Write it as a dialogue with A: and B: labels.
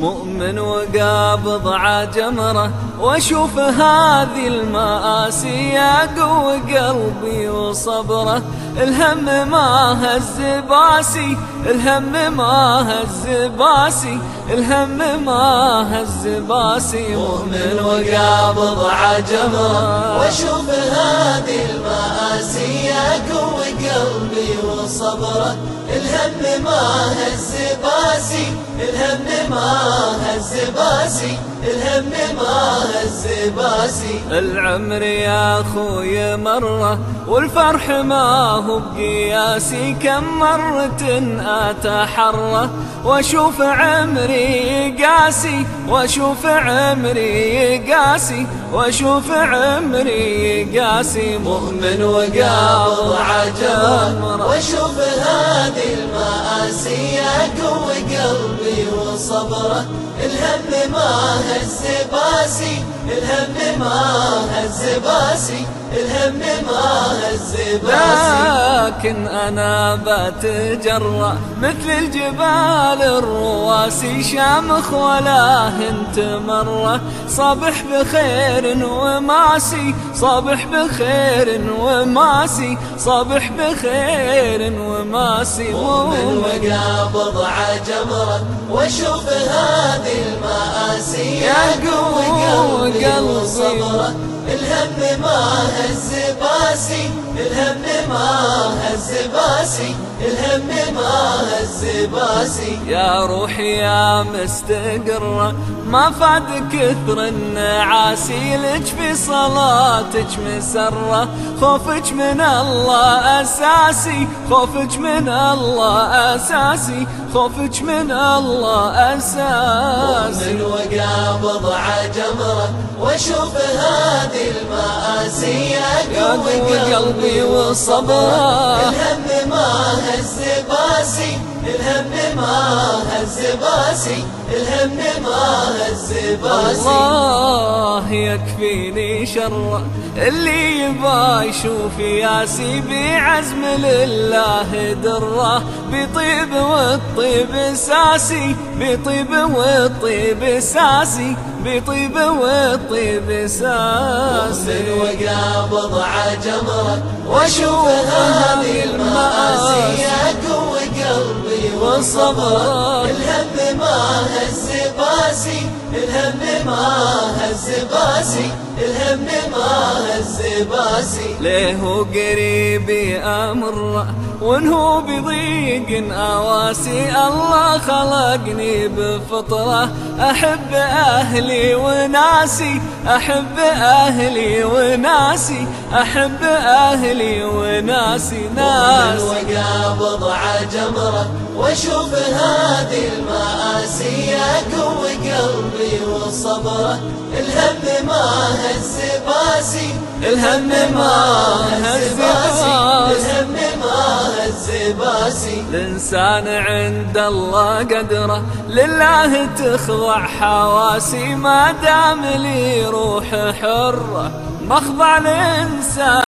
A: مؤمن وقابض عجمره واشوف هذه المآسي يقوي قلبي وصبره. الهم ما هز باسي، الهم ما هز باسي، الهم ما هز باسي.
B: مؤمن وقابض عجمره واشوف هذه المآسي يقوي قلبي وصبره. الهم ما هز باسي، الهم ما هز باسي، الهم ما هز باسي.
A: العمر يا خوي مره والفرح ما هو بقياسي، كم مرة أتحرى واشوف عمري قاسي، واشوف عمري قاسي، واشوف عمري قاسي.
B: مؤمن وقابض عجمره واشوف هذه المآسي يقوي قلبي وصبره. الهم ما هز باسي، الهم ما هز باسي، الهم ما هز باسي.
A: لكن أنا بتجرأ مثل الجبال الرواسي، شامخ ولا هنت مرة. صبح بخير وماسي، صبح بخير وماسي، صبح بخير وماسي.
B: مؤمن وقابض عجمره واشوف هذه المآسي يقوي قلبي وصبره. الهم ما هز باسي، الهم ما هز باسي، الهم ما هز باسي.
A: يا روحي يا مستقرة ما فاد كثر النعاسي، لك في صلاتك مسرة. خوفك من الله أساسي، خوفك من الله أساسي، خوفك من الله أساسي.
B: مؤمن وقابض عجمره واشوف هذه المآسي يقوي قلبي وصبره. الهم ما هز باسي، الهم ما هز باسي، الهم ما هز باسي.
A: الله يكفيني شر اللي يبا يشوف ياسي، بعزم لله دره. بطيب والطيب ساسي، بطيب والطيب ساسي، بطيب والطيب ساسي.
B: مؤمن وقابض عجمره واشوف هذه المآسي يقوي قلبي وصبره. الهم ما هز باسي، الهم ما هز باسي، الهم ما هز باسي.
A: ليه قريبي أمر وانه بضيق أواسي، الله خلقني بفطرة أحب أهلي وناسي، أحب أهلي وناسي، أحب أهلي وناسي.
B: ناس وقابض عجمره واشوف هذه المآسي يقوي قلبي وصبره. الهم ما هز باسي، الهم ما هز باسي، الهم ما هز باسي.
A: الإنسان عند الله قدره لله تخضع حواسي، ما دام لي روح حرة مخضع الإنسان.